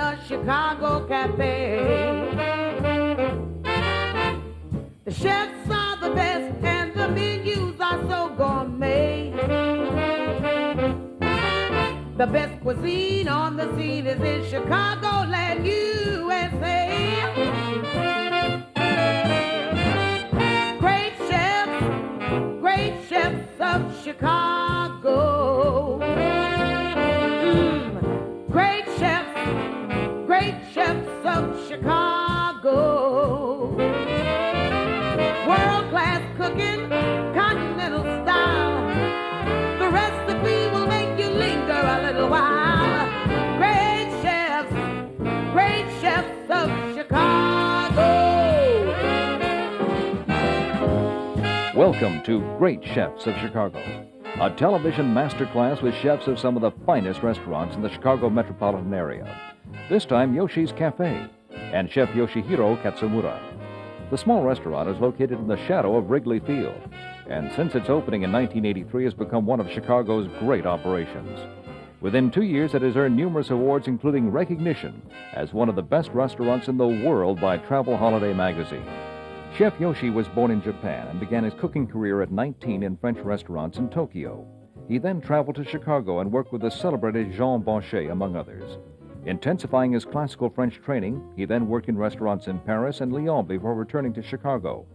a Chicago cafe. The chefs are the best and the menus are so gourmet. The best cuisine on the scene is in Chicagoland, USA. Great chefs of Chicago. Great chefs of Chicago. World-class cooking, continental style. The recipe will make you linger a little while. Great chefs of Chicago. Welcome to Great Chefs of Chicago, a television masterclass with chefs of some of the finest restaurants in the Chicago metropolitan area. This time, Yoshi's Café and Chef Yoshihiro Katsumura. The small restaurant is located in the shadow of Wrigley Field, and since its opening in 1983 has become one of Chicago's great operations. Within 2 years, it has earned numerous awards, including recognition as one of the best restaurants in the world by Travel Holiday magazine. Chef Yoshi was born in Japan and began his cooking career at 19 in French restaurants in Tokyo. He then traveled to Chicago and worked with the celebrated Jean Banchet, among others. Intensifying his classical French training, he then worked in restaurants in Paris and Lyon before returning to Chicago.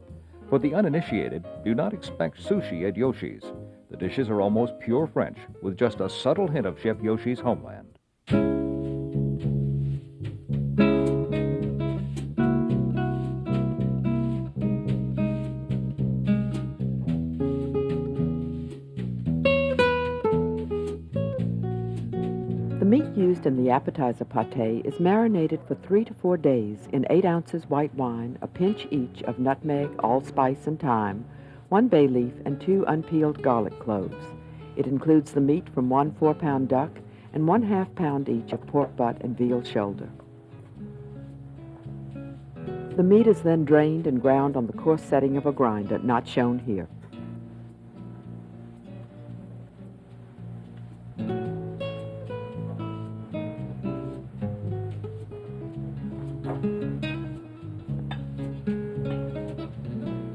For the uninitiated, do not expect sushi at Yoshi's. The dishes are almost pure French, with just a subtle hint of Chef Yoshi's homeland. The meat used in the appetizer pate is marinated for 3 to 4 days in 8 ounces white wine, a pinch each of nutmeg, allspice, and thyme, 1 bay leaf, and 2 unpeeled garlic cloves. It includes the meat from 1 4-pound duck and 1/2 pound each of pork butt and veal shoulder. The meat is then drained and ground on the coarse setting of a grinder, not shown here.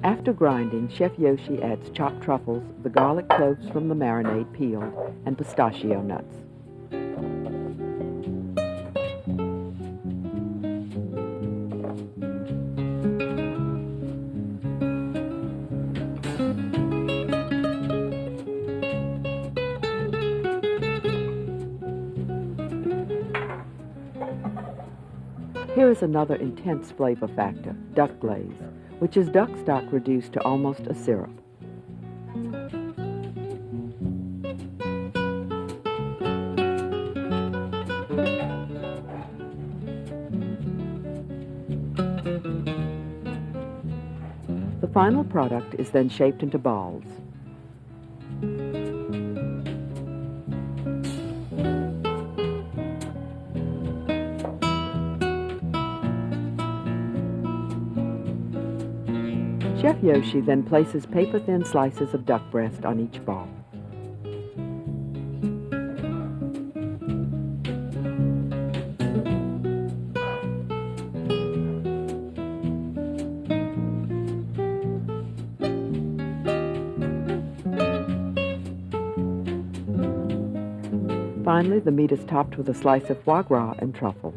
After grinding, Chef Yoshi adds chopped truffles, the garlic cloves from the marinade peeled, and pistachio nuts. Here is another intense flavor factor, duck glaze, which is duck stock reduced to almost a syrup. The final product is then shaped into balls. Chef Yoshi then places paper-thin slices of duck breast on each ball. Finally, the meat is topped with a slice of foie gras and truffle.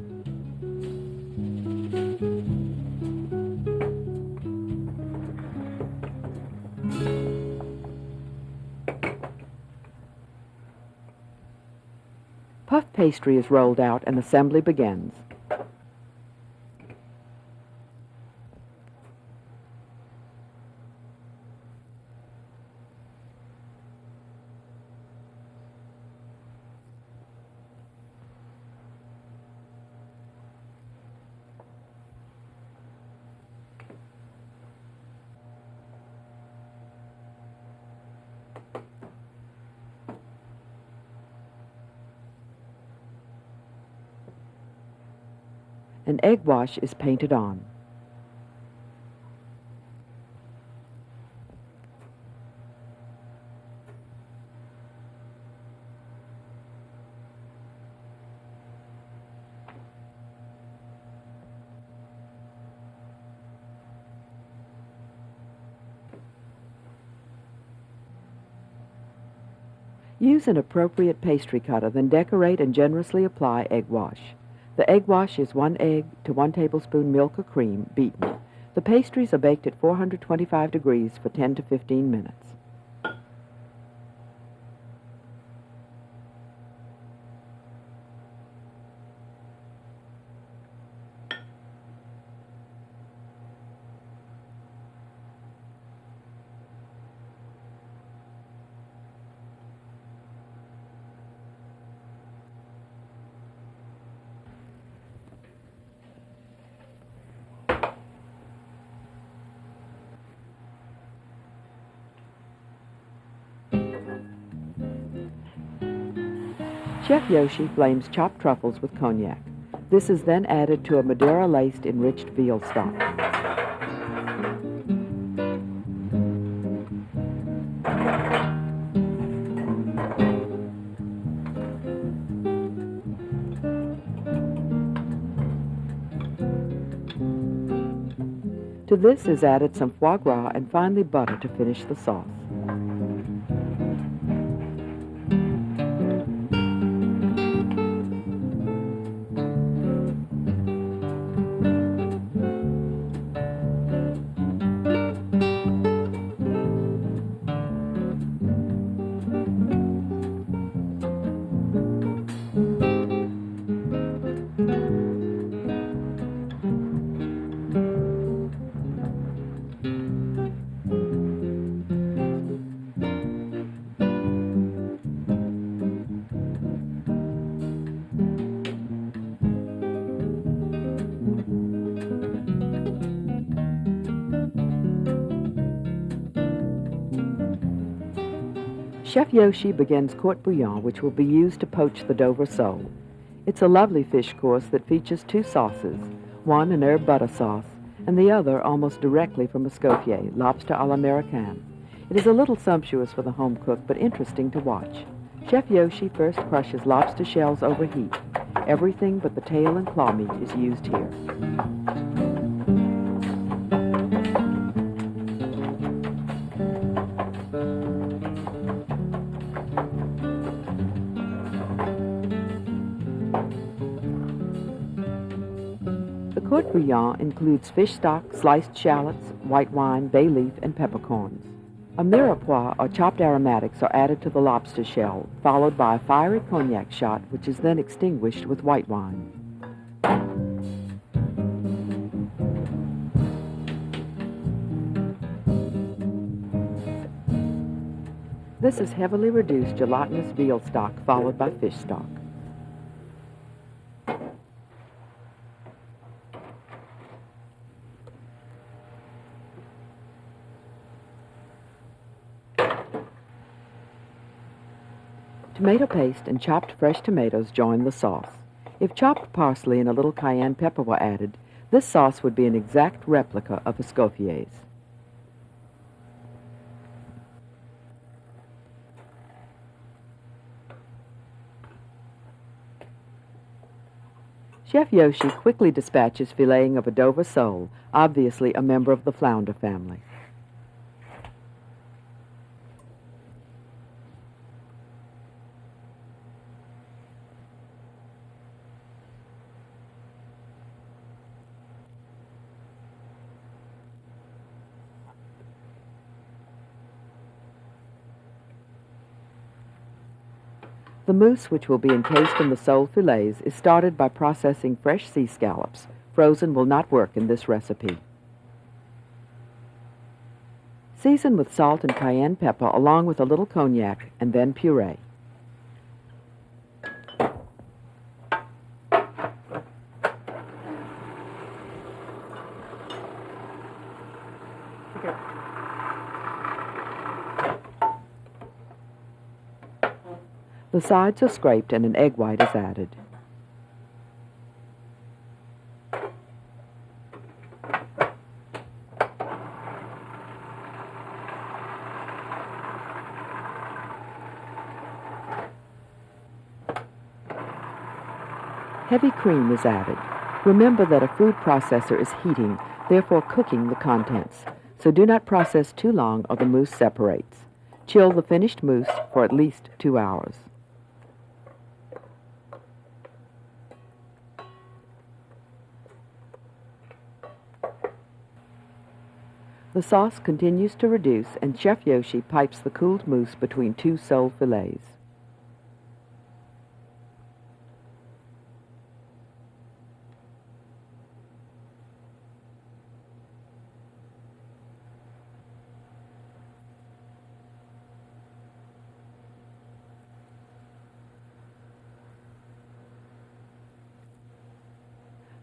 Puff pastry is rolled out and assembly begins. An egg wash is painted on. Use an appropriate pastry cutter, then decorate and generously apply egg wash. The egg wash is 1 egg to 1 tablespoon milk or cream beaten. The pastries are baked at 425 degrees for 10 to 15 minutes. Chef Yoshi flames chopped truffles with cognac. This is then added to a Madeira-laced enriched veal stock. To this is added some foie gras and finally butter to finish the sauce. Chef Yoshi begins court bouillon, which will be used to poach the Dover sole. It's a lovely fish course that features 2 sauces, one an herb butter sauce, and the other almost directly from Escoffier, lobster à l'américaine. It is a little sumptuous for the home cook, but interesting to watch. Chef Yoshi first crushes lobster shells over heat. Everything but the tail and claw meat is used here. Court bouillon includes fish stock, sliced shallots, white wine, bay leaf, and peppercorns. A mirepoix or chopped aromatics are added to the lobster shell, followed by a fiery cognac shot, which is then extinguished with white wine. This is heavily reduced gelatinous veal stock, followed by fish stock. Tomato paste and chopped fresh tomatoes join the sauce. If chopped parsley and a little cayenne pepper were added, this sauce would be an exact replica of Escoffier's. Chef Yoshi quickly dispatches filleting of a Dover sole, obviously a member of the flounder family. The mousse, which will be encased in the sole fillets, is started by processing fresh sea scallops. Frozen will not work in this recipe. Season with salt and cayenne pepper along with a little cognac and then puree. The sides are scraped and an egg white is added. Heavy cream is added. Remember that a food processor is heating, therefore cooking the contents, so do not process too long or the mousse separates. Chill the finished mousse for at least 2 hours. The sauce continues to reduce, and Chef Yoshi pipes the cooled mousse between 2 sole fillets.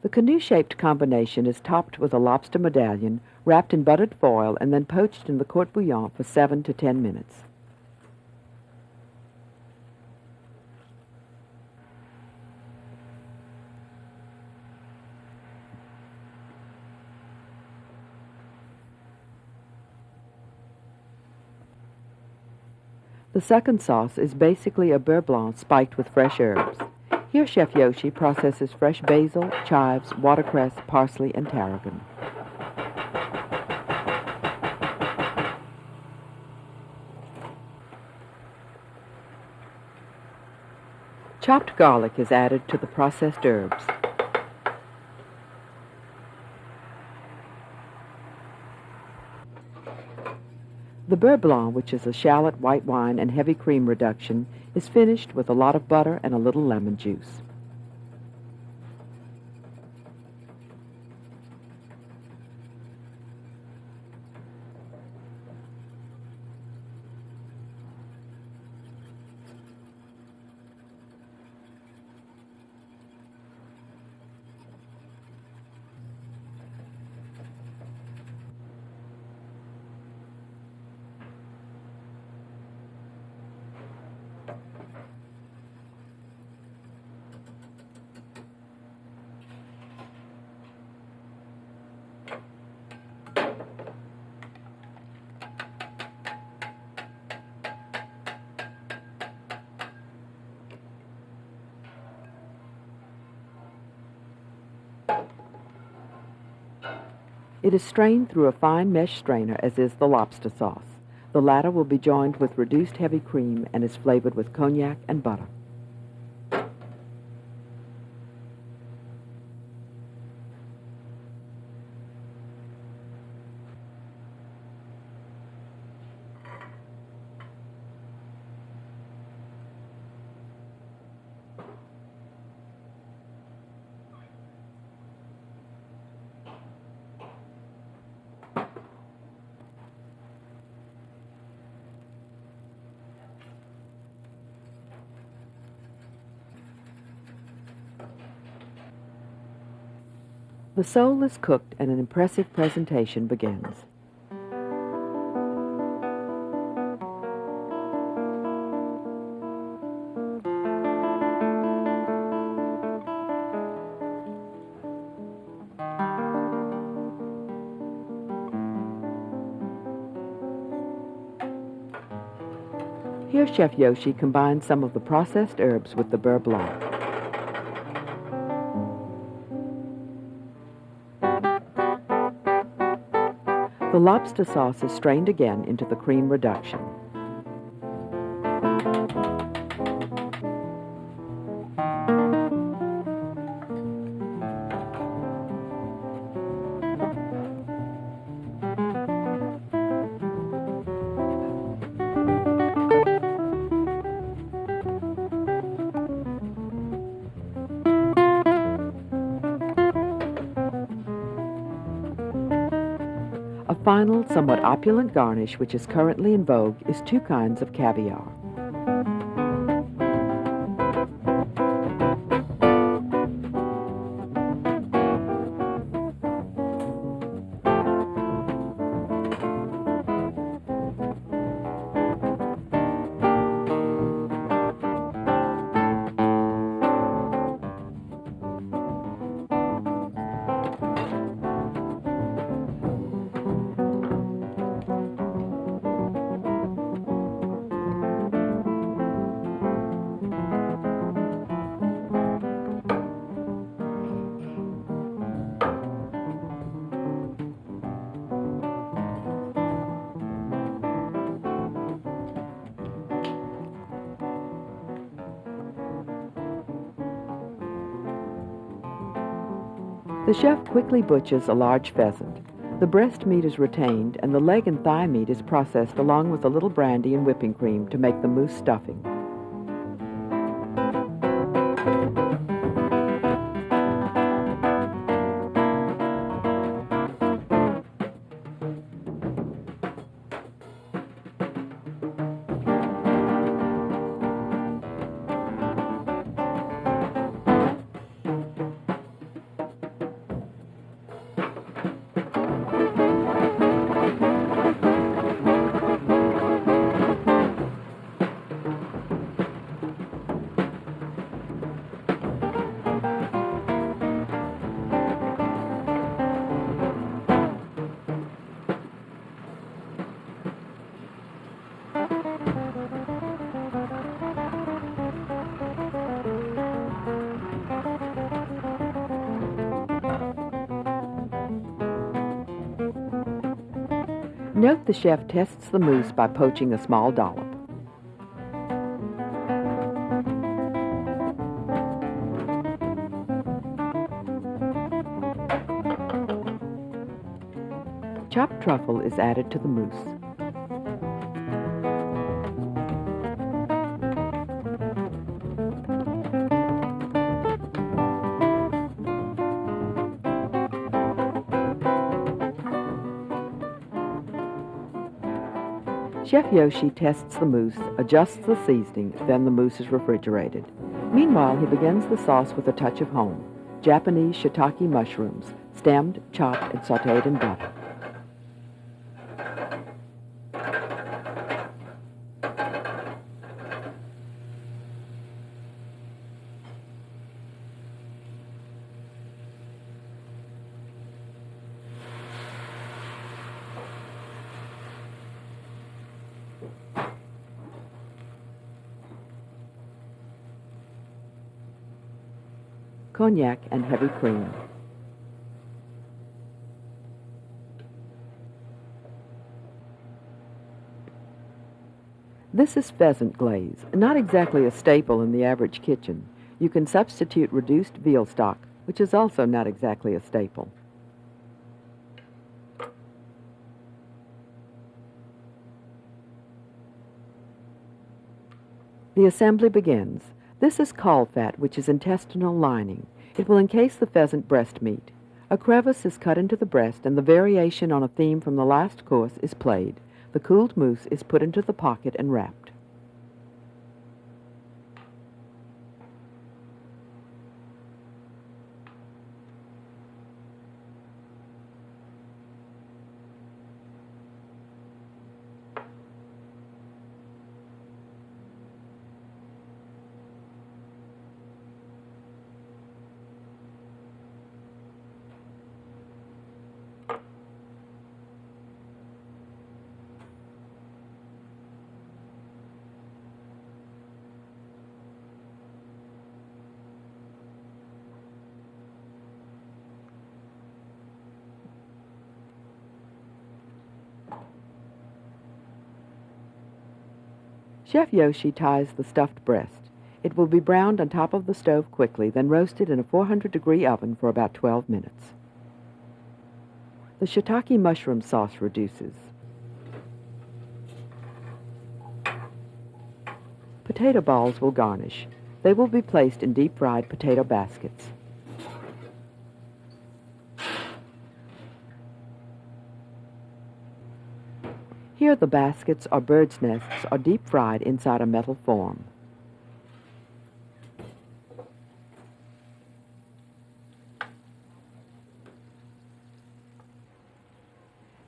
The canoe-shaped combination is topped with a lobster medallion, wrapped in buttered foil, and then poached in the court bouillon for 7 to 10 minutes. The second sauce is basically a beurre blanc spiked with fresh herbs. Here Chef Yoshi processes fresh basil, chives, watercress, parsley, and tarragon. Chopped garlic is added to the processed herbs. The beurre blanc, which is a shallot, white wine, and heavy cream reduction, is finished with a lot of butter and a little lemon juice. It is strained through a fine mesh strainer, as is the lobster sauce. The latter will be joined with reduced heavy cream and is flavored with cognac and butter. The sole is cooked and an impressive presentation begins. Here Chef Yoshi combines some of the processed herbs with the beurre blanc. The lobster sauce is strained again into the cream reduction. A final, somewhat opulent garnish, which is currently in vogue, is 2 kinds of caviar. The chef quickly butchers a large pheasant. The breast meat is retained, and the leg and thigh meat is processed along with a little brandy and whipping cream to make the mousse stuffing. Note the chef tests the mousse by poaching a small dollop. Chopped truffle is added to the mousse. Chef Yoshi tests the mousse, adjusts the seasoning, then the mousse is refrigerated. Meanwhile, he begins the sauce with a touch of home. Japanese shiitake mushrooms, stemmed, chopped, and sautéed in butter. Cognac and heavy cream. This is pheasant glaze, not exactly a staple in the average kitchen. You can substitute reduced veal stock, which is also not exactly a staple. The assembly begins. This is caul fat, which is intestinal lining. It will encase the pheasant breast meat. A crevice is cut into the breast, and the variation on a theme from the last course is played. The cooled mousse is put into the pocket and wrapped. Chef Yoshi ties the stuffed breast. It will be browned on top of the stove quickly, then roasted in a 400-degree oven for about 12 minutes. The shiitake mushroom sauce reduces. Potato balls will garnish. They will be placed in deep-fried potato baskets. Here the baskets or bird's nests are deep-fried inside a metal form.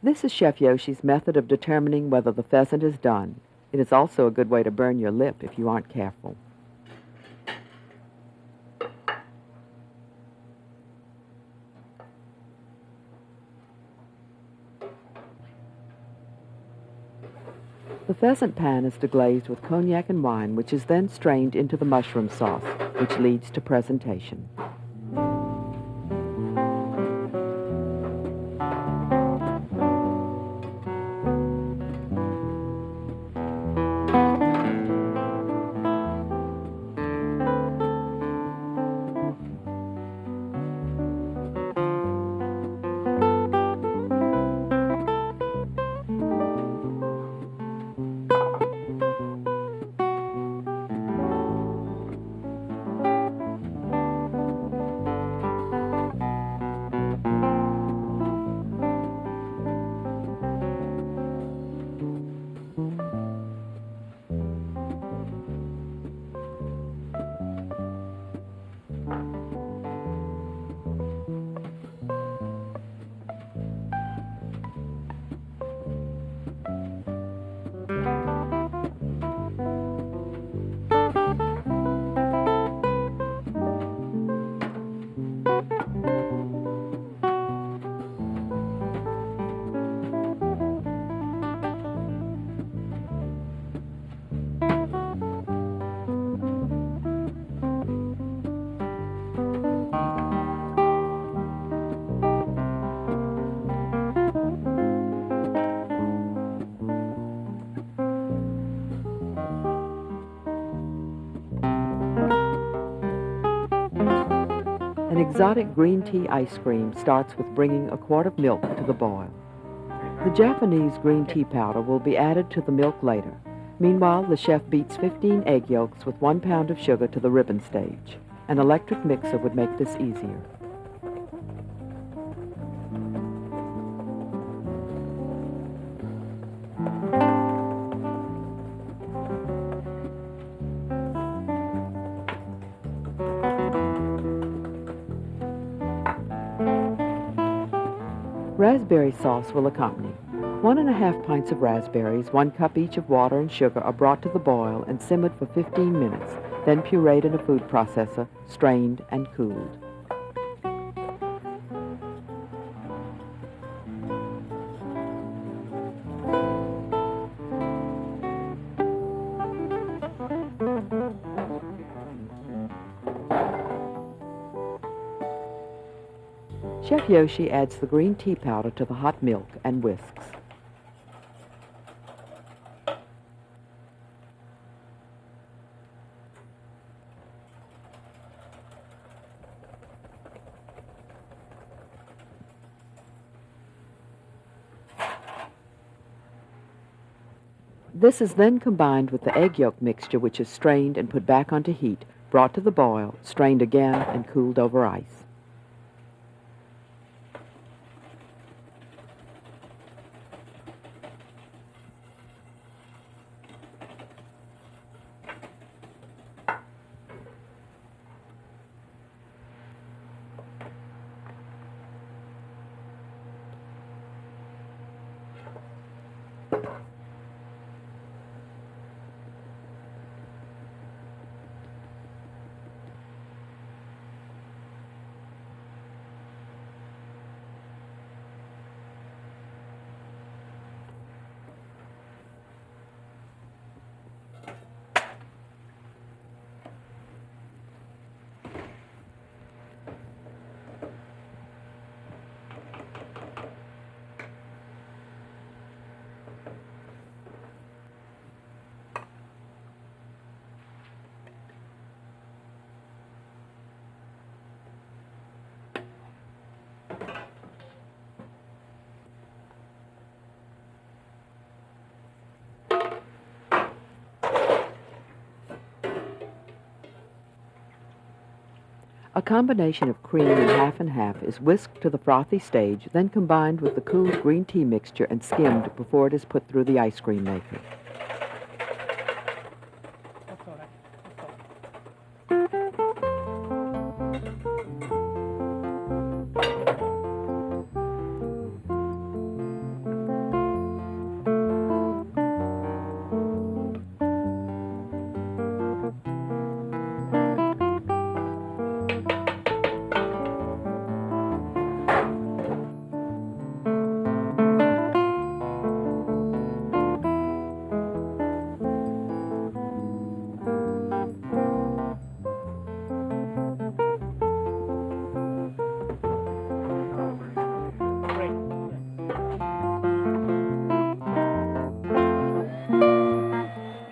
This is Chef Yoshi's method of determining whether the pheasant is done. It is also a good way to burn your lip if you aren't careful. The pheasant pan is deglazed with cognac and wine, which is then strained into the mushroom sauce, which leads to presentation. An exotic green tea ice cream starts with bringing a quart of milk to the boil. The Japanese green tea powder will be added to the milk later. Meanwhile, the chef beats 15 egg yolks with 1 pound of sugar to the ribbon stage. An electric mixer would make this easier. Raspberry sauce will accompany. 1½ pints of raspberries, 1 cup each of water and sugar are brought to the boil and simmered for 15 minutes, then pureed in a food processor, strained and cooled. Chef Yoshi adds the green tea powder to the hot milk and whisks. This is then combined with the egg yolk mixture, which is strained and put back onto heat, brought to the boil, strained again, and cooled over ice. A combination of cream and half is whisked to the frothy stage, then combined with the cooled green tea mixture and skimmed before it is put through the ice cream maker.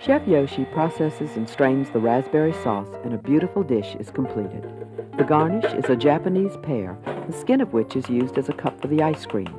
Chef Yoshi processes and strains the raspberry sauce, and a beautiful dish is completed. The garnish is a Japanese pear, the skin of which is used as a cup for the ice cream.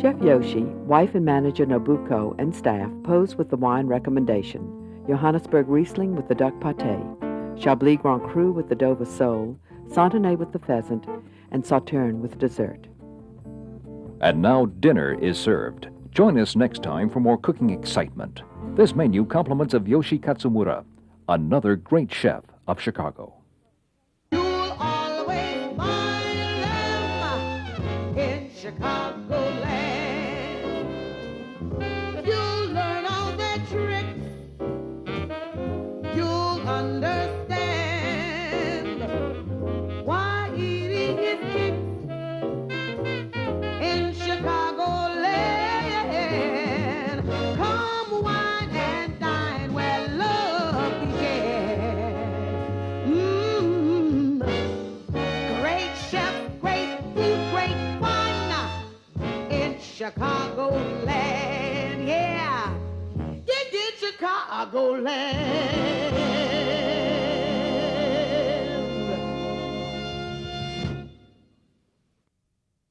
Chef Yoshi, wife and manager Nobuko, and staff pose with the wine recommendation: Johannesburg Riesling with the Duck Pâté, Chablis Grand Cru with the Dover Sole, Santenay with the Pheasant, and Sauterne with dessert. And now dinner is served. Join us next time for more cooking excitement. This menu compliments of Yoshi Katsumura, another great chef of Chicago. You'll always find them in Chicagoland. You'll learn all their tricks. You'll understand why eating is kicked in Chicagoland. Come wine and dine where love began. Great chef, great food, great fun in Chicagoland. Yeah, get Chicagoland.